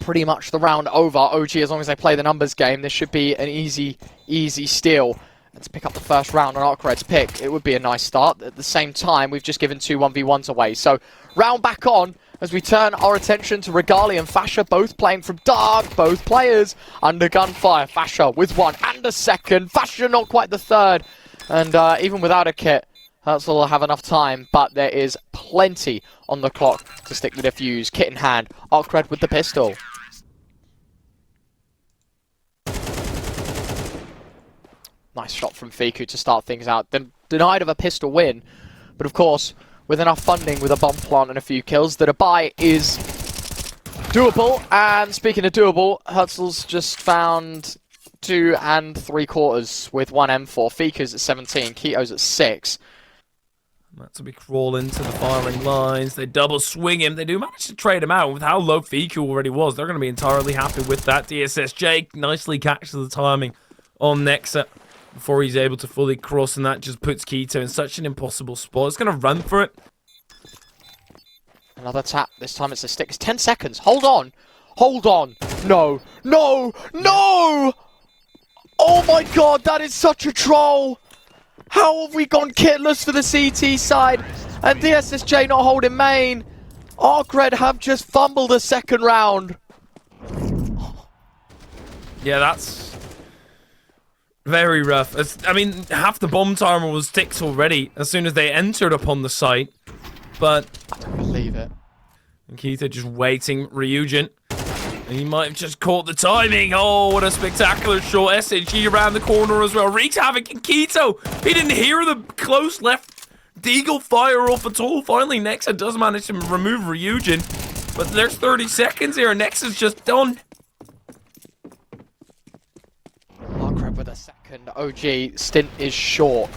pretty much the round over. OG, as long as they play the numbers game, this should be an easy steal. And to pick up the first round on ARCRED's pick, it would be a nice start. At the same time, we've just given 2 1v1s away. So, round back on as we turn our attention to Regali and Fasha, both playing from dark, both players under gunfire. Fasha with 1 and a second, Fasha not quite the third. And even without a kit, Herzl will have enough time, but there is plenty on the clock to stick the defuse. Kit in hand, ARCRED with the pistol. Nice shot from Fiku to start things out. Denied of a pistol win, but of course, with enough funding, with a bomb plant and a few kills, that a buy is doable. And speaking of doable, Herzl's just found 2 3/4 with 1 M4. Fiku's at 17, Keto's at 6. That's a big crawl into the firing lines. They double swing him. They do manage to trade him out. With how low Fiku already was, they're going to be entirely happy with that. DSSJ nicely catches the timing on Nexa before he's able to fully cross, and that just puts Keto in such an impossible spot. It's going to run for it. Another tap. This time it's a stick. It's 10 seconds. Hold on. Hold on. No. No. No! Oh my god, that is such a troll! How have we gone kitless for the CT side? And DSSJ not holding main. ARCRED have just fumbled a second round. Yeah, that's very rough. I mean, half the bomb timer was ticked already as soon as they entered upon the site. But I don't believe it. And Keita just waiting. Ryujin. He might have just caught the timing. Oh, what a spectacular shot. SHG around the corner as well. Wreaks havoc in Keto. He didn't hear the close left deagle fire off at all. Finally, Nexa does manage to remove Ryujin. But there's 30 seconds here. Nexa's just done. ARCRED with a second. OG stint is short.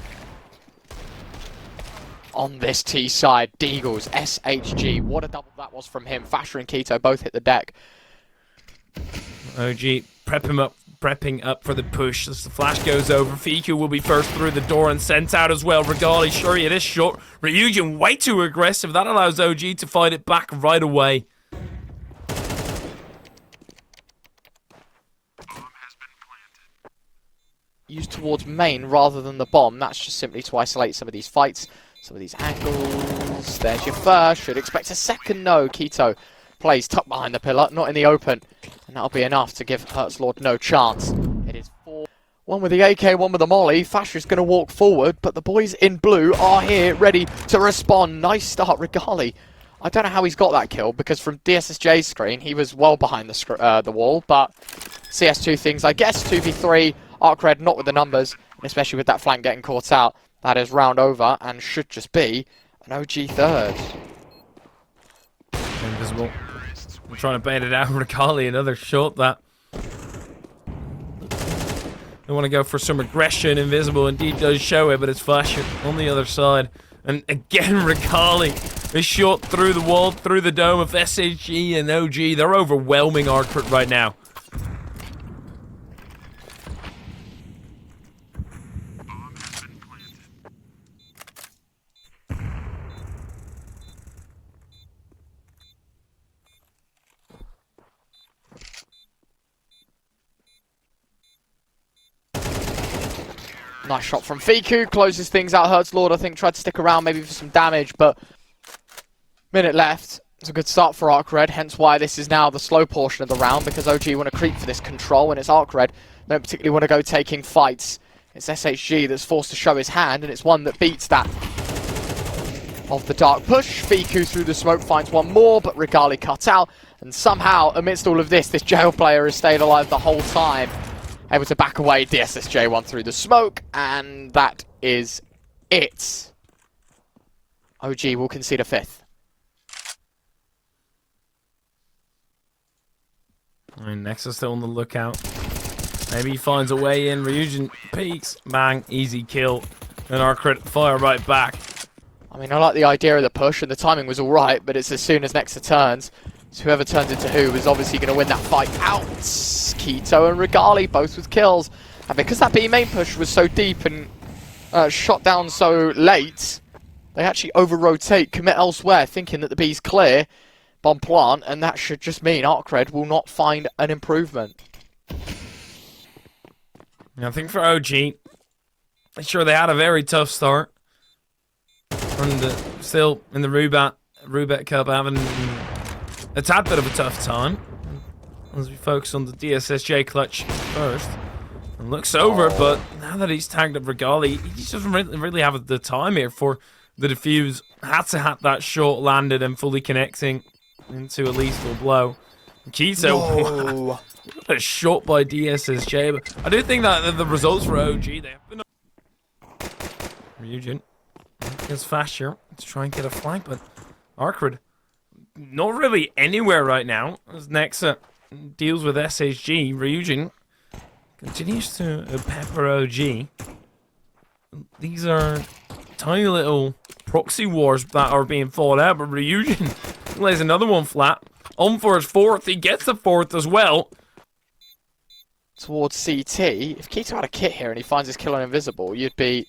On this T side, Deagles, SHG. What a double that was from him. Fasher and Keto both hit the deck. OG prepping up for the push as the flash goes over. Fiku will be first through the door and sent out as well. Regali, sure it is short. Ryujin way too aggressive. That allows OG to fight it back right away. Used towards main rather than the bomb. That's just simply to isolate some of these fights, some of these angles. There's your first. Should expect a second. No, Keto plays tucked behind the pillar, not in the open. And that'll be enough to give Herzlord no chance. It is 4. One with the AK, one with the molly. Fasher's going to walk forward, but the boys in blue are here, ready to respond. Nice start, Regali. I don't know how he's got that kill, because from DSSJ's screen, he was well behind the wall, but CS2 things, I guess, 2v3, ARCRED not with the numbers, and especially with that flank getting caught out. That is round over, and should just be an OG third. Invisible. I'm trying to bait it out. Regali, another shot that. They want to go for some aggression. Invisible indeed does show it, but it's Flasher on the other side. And again, Regali is shot through the wall, through the dome of SHG and OG. They're overwhelming ARCRED right now. Nice shot from Fiku, closes things out. Herzlord, I think, tried to stick around maybe for some damage, but minute left. It's a good start for ARCRED, hence why this is now the slow portion of the round, because OG want to creep for this control, and it's ARCRED. They don't particularly want to go taking fights. It's SHG that's forced to show his hand, and it's one that beats that of the dark push. Fiku through the smoke finds one more, but Regali cut out, and somehow, amidst all of this jail player has stayed alive the whole time. Able to back away, DSSJ one through the smoke, and that is it. OG will concede a 5th. And Nexus still on the lookout. Maybe he finds a way in. Ryujin peeks, bang, easy kill. And ARCRED fire right back. I mean, I like the idea of the push, and the timing was alright, but it's as soon as Nexa turns. So whoever turns into who is obviously going to win that fight out. Keto and Regali both with kills. And because that B main push was so deep and shot down so late, they actually over-rotate, commit elsewhere, thinking that the B's clear. bomb plant, and that should just mean ARCRED will not find an improvement. I think for OG, sure they had a very tough start, and still in the Rubat Cup having a tad bit of a tough time. As we focus on the DSSJ clutch first. And looks over, but now that he's tagged up Regali, he just doesn't really have the time here for the defuse. Had to have that shot landed and fully connecting into a lethal blow. Keto, wow, what a shot by DSSJ. But I do think that the results for OG, they have been... Ryujin gets faster to try and get a flank, but ARCRED not really anywhere right now. As Nexa deals with SHG, Ryujin continues to pepper OG. These are tiny little proxy wars that are being fought out, but Ryujin lays another one flat. On for his fourth, he gets the fourth as well. Towards CT, if Keto had a kit here and he finds his kill on Invisible, you'd be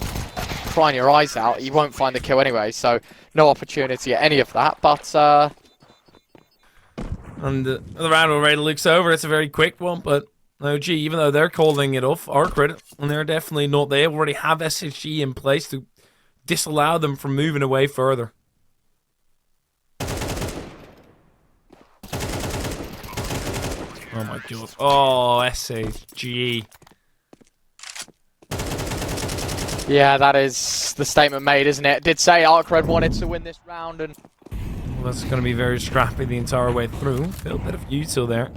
crying your eyes out. He won't find the kill anyway, so no opportunity at any of that, but... And the round already looks over. It's a very quick one, but OG, even though they're calling it off, ARCRED, and they're definitely not. They already have SHG in place to disallow them from moving away further. Oh my god. Oh, SHG. Yeah, that is the statement made, isn't it? Did say ARCRED wanted to win this round, and... Well, that's going to be very scrappy the entire way through. Feel a bit of util there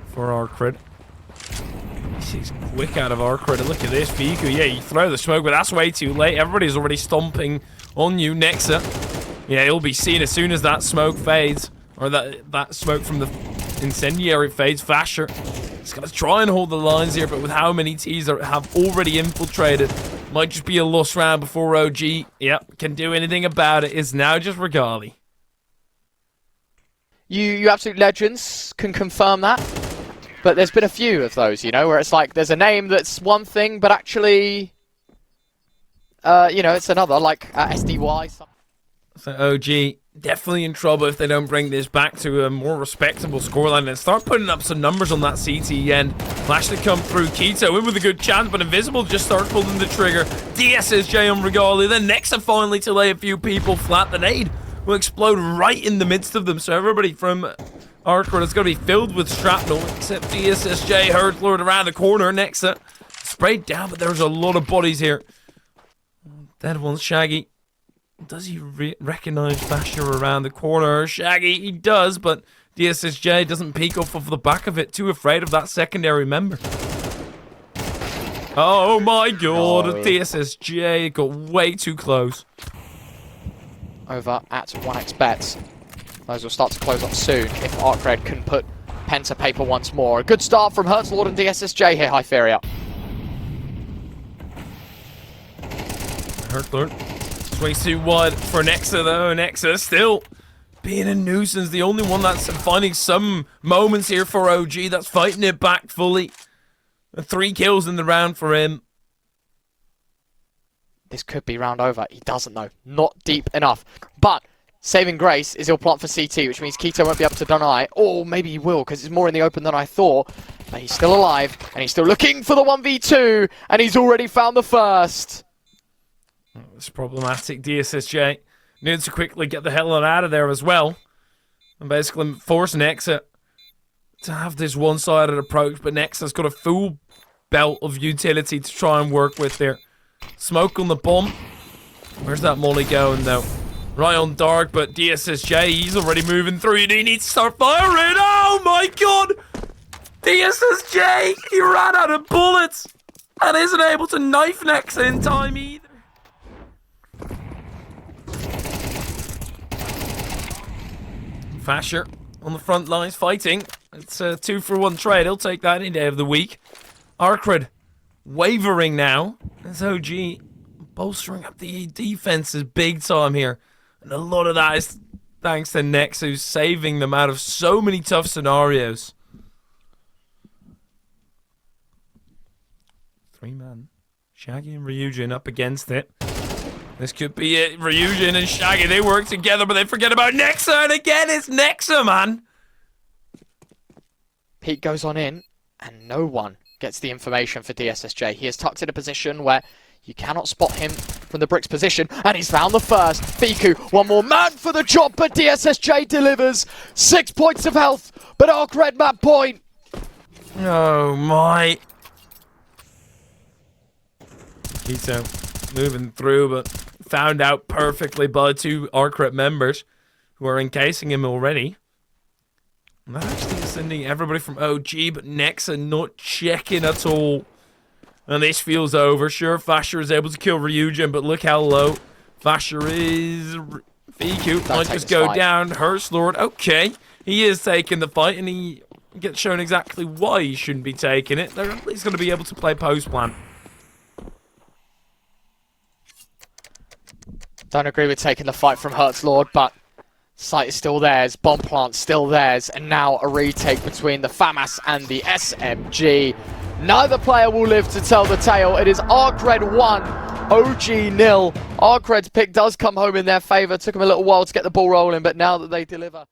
for ARCRED. He's quick out of ARCRED. Look at this, Fiku. Yeah, you throw the smoke, but that's way too late. Everybody's already stomping on you. Nexa. Yeah, he'll be seen as soon as that smoke fades. Or that smoke from the incendiary fades. Fasher. He's going to try and hold the lines here, but with how many Ts that have already infiltrated, might just be a lost round before OG, yep, can do anything about it. It's now just Regali. You absolute legends can confirm that. But there's been a few of those, you know, where it's like there's a name that's one thing, but actually, you know, it's another, like SDY. So OG definitely in trouble if they don't bring this back to a more respectable scoreline and start putting up some numbers on that CT end. Flash to come through. Keto in with a good chance, but Invisible just starts pulling the trigger. DSSJ on Regali. Then Nexa finally to lay a few people flat. The nade will explode right in the midst of them. So everybody from ARCRED is going to be filled with shrapnel, except DSSJ, Hurtlord around the corner. Nexa sprayed down, but there's a lot of bodies here. Dead one's Shaggy. Does he recognize Basher around the corner? Shaggy, he does, but DSSJ doesn't peek off of the back of it. Too afraid of that secondary member. Oh my god, DSSJ got way too close. Over at 1xbets. Those will start to close up soon if ARCRED can put pen to paper once more. A good start from Hurtlord and DSSJ here, High Furia. Hurtlord. It's way too wide for Nexa though. Nexa still being a nuisance. The only one that's finding some moments here for OG that's fighting it back fully. 3 kills in the round for him. This could be round over. He doesn't know. Not deep enough. But saving grace is he'll plant for CT, which means Keto won't be able to deny. Or maybe he will, because it's more in the open than I thought. But he's still alive, and he's still looking for the 1v2, and he's already found the first. It's problematic. DSSJ needs to quickly get the hell out of there as well. And basically force Nexa to have this one-sided approach, but Nexa's got a full belt of utility to try and work with there. Smoke on the bomb. Where's that molly going though? Right on dark, but DSSJ, he's already moving through. He needs to start firing. Oh my god! DSSJ, he ran out of bullets and isn't able to knife Nexa in time either. Fasher on the front lines fighting. It's a 2-for-1 trade. He'll take that any day of the week. ARCRED wavering now. As OG bolstering up the defenses big time here. And a lot of that is thanks to Nex, who's saving them out of so many tough scenarios. 3-man. Shaggy and Ryujin up against it. This could be it. Ryujin and Shaggy, they work together, but they forget about Nexa, and again, it's Nexa, man. Pete goes on in, and no one gets the information for DSSJ. He is tucked in a position where you cannot spot him from the bricks position, and he's found the first. Fiku, one more man for the job, but DSSJ delivers. 6 points of health, but ARCRED map point. Oh my. Keto moving through, but found out perfectly by 2 ARCRED members who are encasing him already. And that actually is sending everybody from OG, but Nexa not checking at all. And this feels over. Sure, Fasher is able to kill Ryujin, but look how low Fasher is. Fiku might just go down. Heartlord, okay. He is taking the fight, and he gets shown exactly why he shouldn't be taking it. They're at least going to be able to play post-plan. Don't agree with taking the fight from Heartlord, but site is still theirs, bomb plant still theirs, and now a retake between the FAMAS and the SMG. Neither player will live to tell the tale. It is ARCRED 1, OG 0. ARCRED's pick does come home in their favour. Took them a little while to get the ball rolling, but now that they deliver,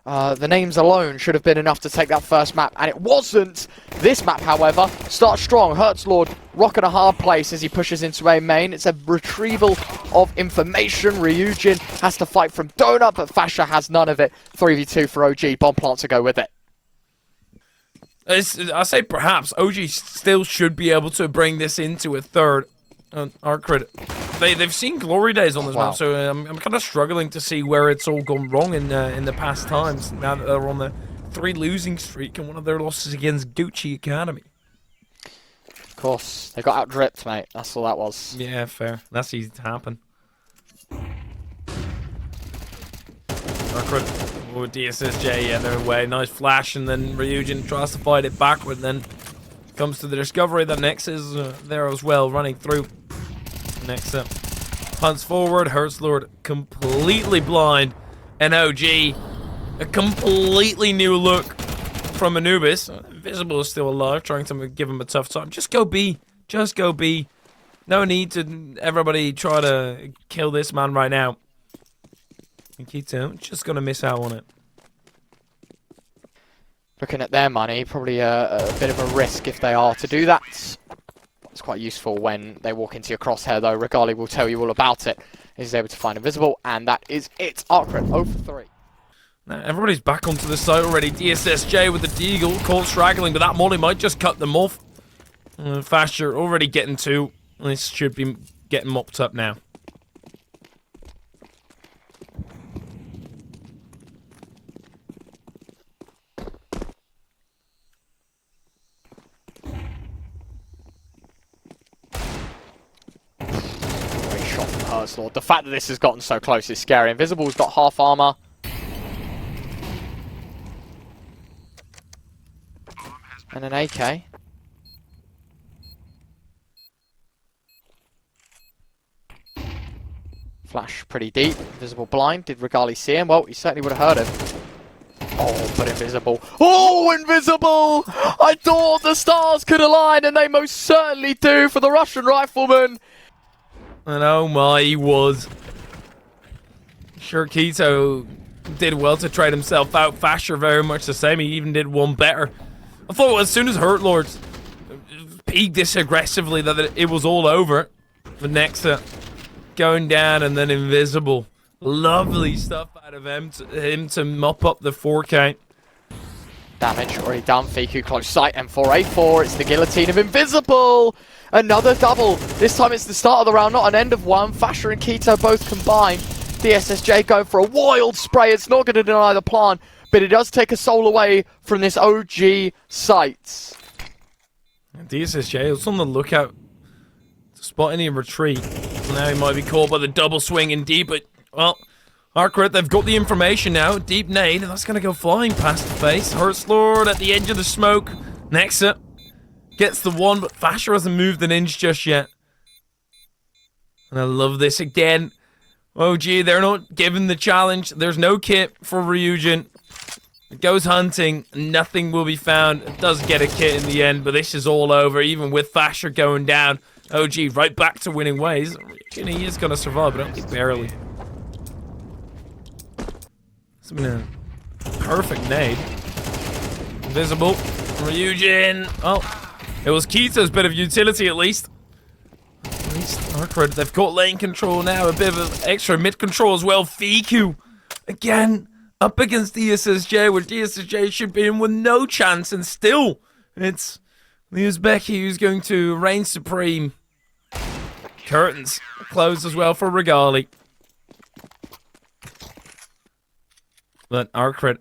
the names alone should have been enough to take that first map, and it wasn't. This map, however, starts strong. Heartlord rocking a hard place as he pushes into A main. It's a retrieval of information. Ryujin has to fight from Donut, but Fasher has none of it. 3v2 for OG. Bomb plant to go with it. I say perhaps OG still should be able to bring this into a third. ARCRED, they've seen glory days on this map, so I'm kind of struggling to see where it's all gone wrong in the past times. Now that they're on the 3 losing streak, and one of their losses against Gucci Academy. Of course, they got out-dripped, mate. That's all that was. Yeah, fair. That's easy to happen. ARCRED. Oh, DSSJ, yeah, they're away. Nice flash, and then Ryujin tries to fight it backward, then comes to the discovery that Nex is there as well, running through. Next up, punts forward. Heartlord completely blind, and OG, a completely new look from Anubis. Invisible is still alive, trying to give him a tough time. Just go B. Just go B. No need to everybody try to kill this man right now. Nikito just gonna miss out on it. Looking at their money, probably a bit of a risk if they are to do that. It's quite useful when they walk into your crosshair, though. Regali will tell you all about it. He's able to find Invisible, and that is it. ARCRED 0 for 3. Now, everybody's back onto the site already. DSSJ with the Deagle, caught straggling, but that molly might just cut them off. Fasher already getting 2. This should be getting mopped up now. The fact that this has gotten so close is scary. Invisible's got half armor. And an AK. Flash pretty deep. Invisible blind. Did Regali see him? Well, he certainly would have heard him. Oh, but Invisible. Oh, Invisible! I thought the stars could align, and they most certainly do for the Russian rifleman. And oh my, he was. Sure, Keto did well to trade himself out. Fasher very much the same. He even did one better. I thought as soon as Heartlord peaked this aggressively that it was all over. The Nexa going down, and then Invisible. Lovely stuff out of him to mop up the 4K. Damage already done. Fiku close sight. M4A4. It's the guillotine of Invisible. Another double. This time it's the start of the round, not an end of one. Fasher and Keto both combined. DSSJ going for a wild spray. It's not going to deny the plan, but it does take a soul away from this OG site. DSSJ was on the lookout to spot any retreat. Now he might be caught by the double swing indeed, but, well, ARCRED, they've got the information now. Deep nade, that's going to go flying past the face. Heartlord at the edge of the smoke. Nexa gets the one, but Fasher hasn't moved an inch just yet. And I love this again. OG, they're not given the challenge. There's no kit for Ryujin. It goes hunting. Nothing will be found. It does get a kit in the end, but this is all over. Even with Fasher going down, OG right back to winning ways. He is going to survive, but only barely. It's been a perfect nade. Invisible. Ryujin. Oh, it was Kito's bit of utility at least. At least ARCRED, they've got lane control now. A bit of extra mid control as well. Fiku again up against DSSJ, where DSSJ should be in with no chance, and still it's the Uzbeki who's going to reign supreme. Curtains closed as well for Regali. But ARCRED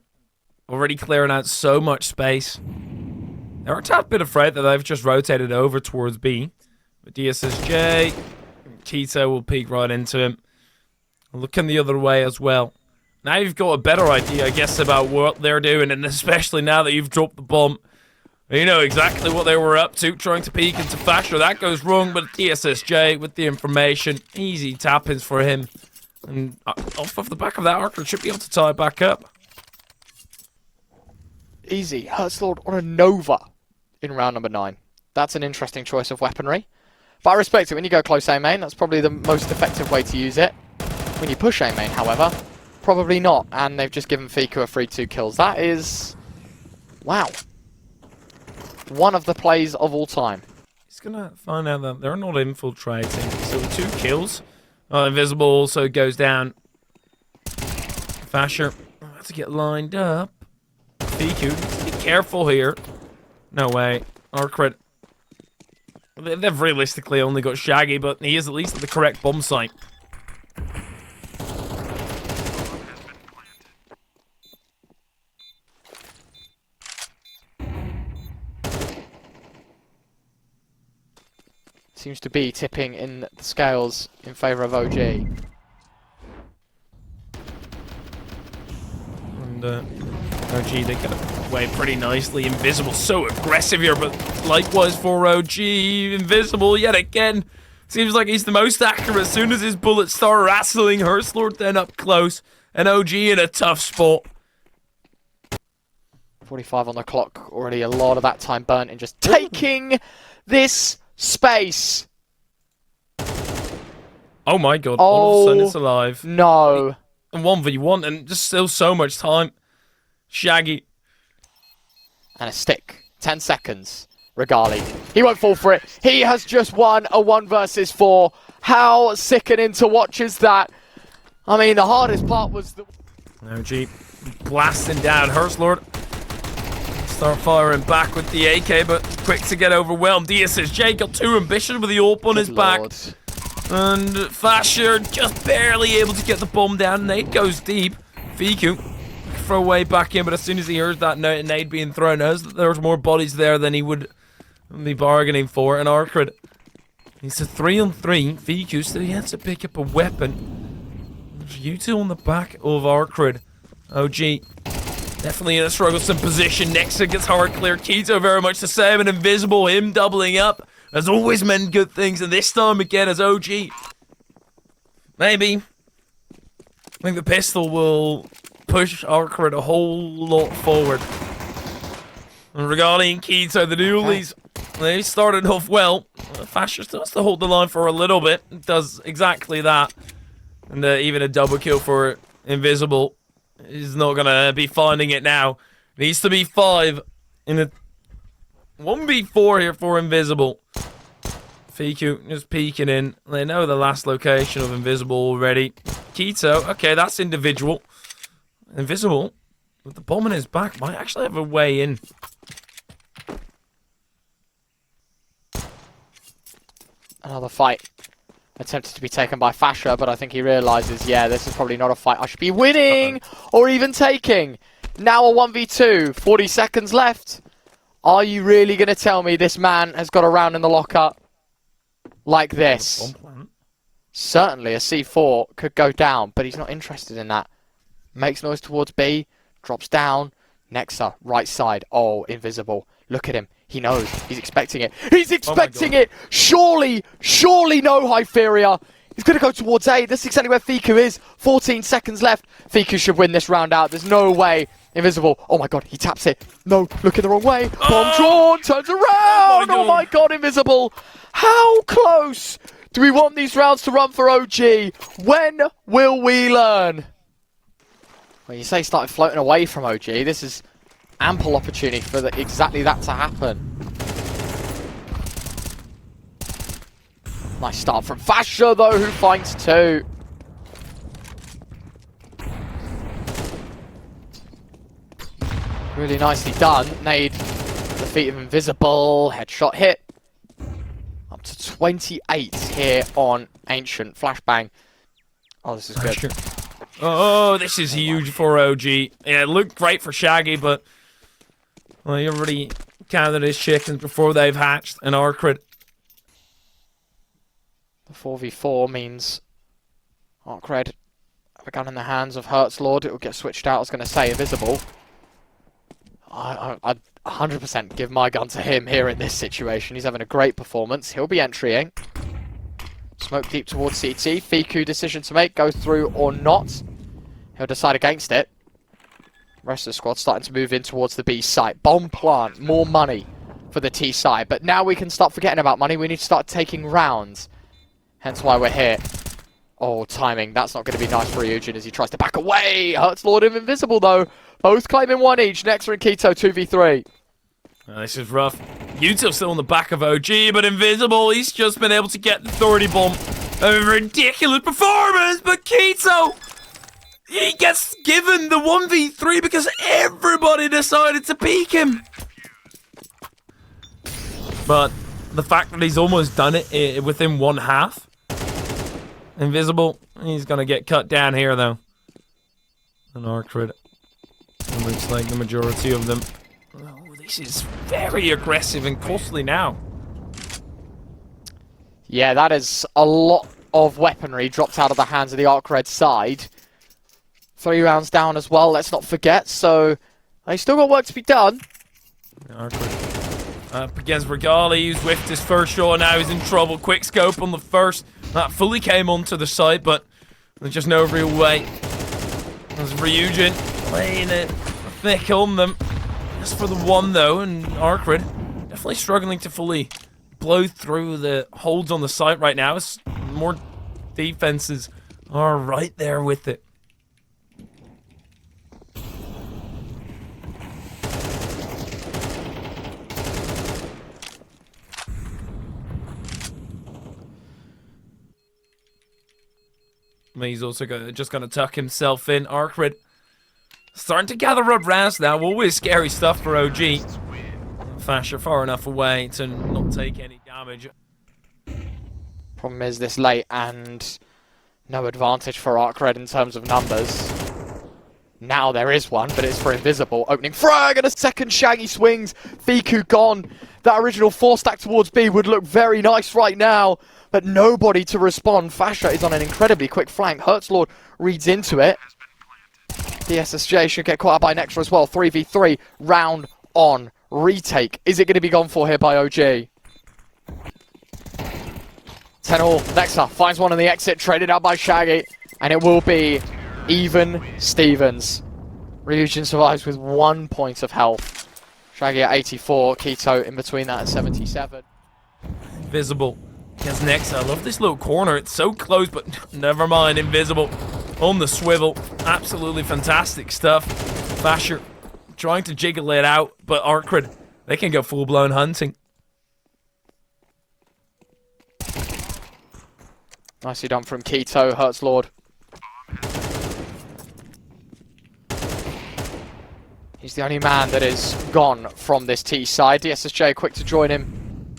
already clearing out so much space. They're a tad bit afraid that they've just rotated over towards B. But DSSJ, Tito will peek right into him. Looking the other way as well. Now you've got a better idea, I guess, about what they're doing, and especially now that you've dropped the bomb. You know exactly what they were up to, trying to peek into Fasher. That goes wrong, but DSSJ with the information. Easy tap-ins for him. And off the back of that, ARCRED should be able to tie it back up. Easy. Herzlord on a Nova in round number 9. That's an interesting choice of weaponry. But I respect it. When you go close A main, that's probably the most effective way to use it. When you push A main, however, probably not. And they've just given Fiku a free 2 kills. That is... wow. One of the plays of all time. He's going to find out that they're not infiltrating. So 2 kills. Invisible also goes down. Fasher has to get lined up. Fiku, be careful here. No way. ARCRED. They've realistically only got Shaggy, but he is at least at the correct bomb site. Seems to be tipping in the scales in favour of OG. And OG, they get away pretty nicely. Invisible, so aggressive here, but likewise for OG. Invisible yet again. Seems like he's the most accurate as soon as his bullets start wrestling. Herzlord then up close, and OG in a tough spot. 45 on the clock, already a lot of that time burnt in just taking this space. Oh my god, all of a sudden it's alive. No. And 1v1, and just still so much time. Shaggy. And a stick. 10 seconds. Regali. He won't fall for it. He has just won a 1 versus 4. How sickening to watch is that? I mean, the hardest part was the... OG blasting down. Herzlord start firing back with the AK, but quick to get overwhelmed. DSSJ got too ambitious with the AWP on his back. And Fasher just barely able to get the bomb down. Nade goes deep. Fiku throw way back in, but as soon as he hears that nade being thrown, knows that there's more bodies there than he would be bargaining for. And ARCRED, he's a 3-on-3. Fiku still has to pick up a weapon. There's U2 on the back of ARCRED. OG definitely in a strugglesome position. Nexa gets hard clear. Kito very much the same, and Invisible, him doubling up, has always meant good things, and this time again as OG. Maybe. I think the pistol will push ARCRED a whole lot forward. And Regali and Kito, the newlies, they started off well. Fasher still has to hold the line for a little bit. Does exactly that. And even a double kill for Invisible. He's not going to be finding it now. Needs to be 5 in a 1v4 here for Invisible. Fiku just peeking in. They know the last location of Invisible already. Kito, okay, that's individual. Invisible, with the bomb in his back, might actually have a way in. Another fight attempted to be taken by Fasher, but I think he realizes, yeah, this is probably not a fight I should be winning or even taking. Now a 1v2, 40 seconds left. Are you really going to tell me this man has got a round in the locker like this? Certainly a C4 could go down, but he's not interested in that. Makes noise towards B, drops down. Nexa, right side. Oh, Invisible. Look at him. He knows. He's expecting it. He's expecting it! Surely, surely no, Furia. He's going to go towards A. This is exactly where Fiku is. 14 seconds left. Fiku should win this round out. There's no way Invisible. Oh my god, he taps it. No, looking the wrong way. Bomb drawn, turns around. Oh my god, Invisible. How close do we want these rounds to run for OG? When will we learn? Well, you say he started floating away from OG. This is ample opportunity for exactly that to happen. Nice start from Fasher, though, who finds 2. Really nicely done. Nade the feet of Invisible. Headshot hit. Up to 28 here on Ancient. Flashbang. Oh, this is good. Oh, this is huge for OG. Yeah, it looked great for Shaggy, but well, he already counted his chickens before they've hatched. And ARCRED. The 4v4 means ARCRED have a gun in the hands of Herzlord. It will get switched out. I was going to say Invisible. I'd 100% give my gun to him here in this situation. He's having a great performance. He'll be entering. Smoke deep towards CT. Fiku decision to make. Go through or not. He'll decide against it. Rest of the squad starting to move in towards the B site. Bomb plant. More money for the T side. But now we can start forgetting about money. We need to start taking rounds. Hence why we're here. Oh, timing. That's not going to be nice for Ryujin as he tries to back away. Herzlord and Invisible, though. Both claiming 1 each. Nexa and Keto, 2v3. This is rough. Yuto still on the back of OG, but Invisible, he's just been able to get the 30 bomb. A ridiculous performance, but Keto, he gets given the 1v3 because everybody decided to peek him. But the fact that he's almost done it within 1/2. Invisible, he's going to get cut down here, though. And ARCRED. It looks like the majority of them. Oh, this is very aggressive and costly now. Yeah, that is a lot of weaponry dropped out of the hands of the ARCRED side. 3 rounds down as well, let's not forget. So, they still got work to be done. ARCRED up against Regali, who's whiffed his first shot, and now he's in trouble. Quick scope on the first. That fully came onto the side, but there's just no real way. There's Ryujin playing it thick on them. Just for the one, though, and ARCRED definitely struggling to fully blow through the holds on the site right now. It's more defenses are right there with it. He's also just going to tuck himself in. ARCRED starting to gather up rounds now. Always scary stuff for OG. Fasher far enough away to not take any damage. Problem is this late and no advantage for ARCRED in terms of numbers. Now there is one, but it's for Invisible. Opening frag and a second Shaggy swings. Fiku gone. That original 4-stack towards B would look very nice right now, but nobody to respond. Fasher is on an incredibly quick flank. Herzlord reads into it. The SSJ should get caught out by Nexa as well. 3v3, round on retake. Is it going to be gone for here by OG? 10 all. Nexa finds one on the exit, traded out by Shaggy, and it will be even Stevens. Ryujin survives with 1 point of health. Shaggy at 84, Keto in between that at 77. Invisible against Nexa. I love this little corner. It's so close, but never mind. Invisible on the swivel. Absolutely fantastic stuff. Fasher trying to jiggle it out, but ARCRED, they can go full-blown hunting. Nicely done from Keto, Herzlord. He's the only man that is gone from this T side. DSSJ quick to join him.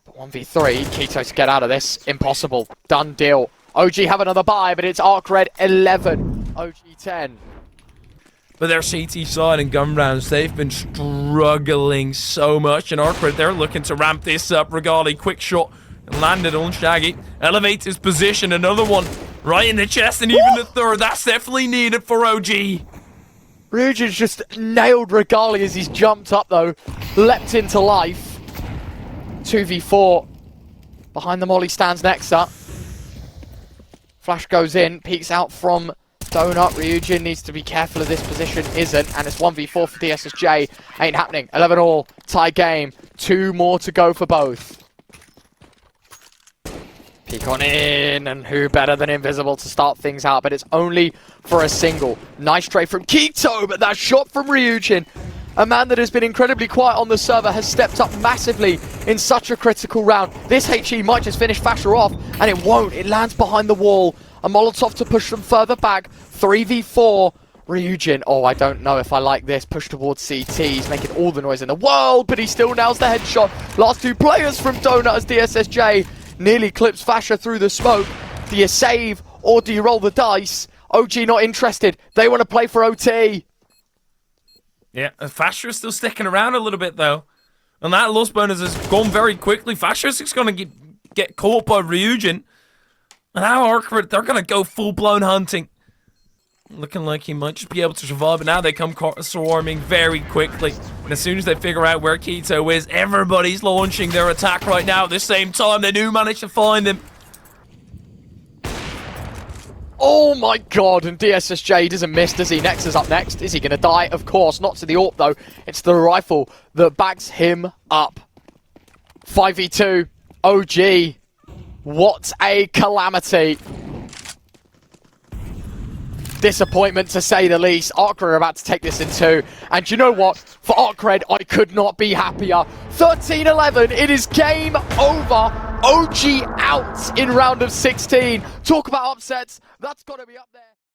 But 1v3, Keto to get out of this. Impossible. Done deal. OG have another buy, but it's ARCRED 11. OG 10. But their CT side and gun rounds, they've been struggling so much. And ARCRED, they're looking to ramp this up. Regali, quick shot, and landed on Shaggy. Elevates his position, another one right in the chest, and even the third. That's definitely needed for OG. Ryujin's just nailed Regali as he's jumped up, though. Leapt into life. 2v4. Behind the molly stands Nexa. Flash goes in, peeks out from Donut, Ryujin needs to be careful of this position, isn't, and it's 1v4 for DSSJ. Ain't happening. 11 all, tie game. 2 more to go for both. Peek on in, and who better than Invisible to start things out, but it's only for a single. Nice trade from Keto, but that shot from Ryujin, a man that has been incredibly quiet on the server, has stepped up massively in such a critical round. This HE might just finish Fasher off, and it won't. It lands behind the wall. A Molotov to push them further back. 3v4. Ryujin, oh, I don't know if I like this. Push towards CT. He's making all the noise in the world, but he still nails the headshot. Last 2 players from Donut as DSSJ nearly clips Fasher through the smoke. Do you save or do you roll the dice? OG not interested. They want to play for OT. Yeah, Fasher is still sticking around a little bit, though. And that loss bonus has gone very quickly. Fasher's just going to get caught by Ryujin. And now ARCRED, they're going to go full-blown hunting. Looking like he might just be able to survive, but now they come swarming very quickly. And as soon as they figure out where Keto is, everybody's launching their attack right now at the same time. They do manage to find him. Oh my god, and DSSJ doesn't miss, does he? Nex is up next. Is he going to die? Of course, not to the AWP though. It's the rifle that backs him up. 5v2, OG. What a calamity. Disappointment to say the least. ARCRED are about to take this in 2. And you know what? For ARCRED, I could not be happier. 13-11, it is game over. OG out in round of 16. Talk about upsets, that's got to be up there.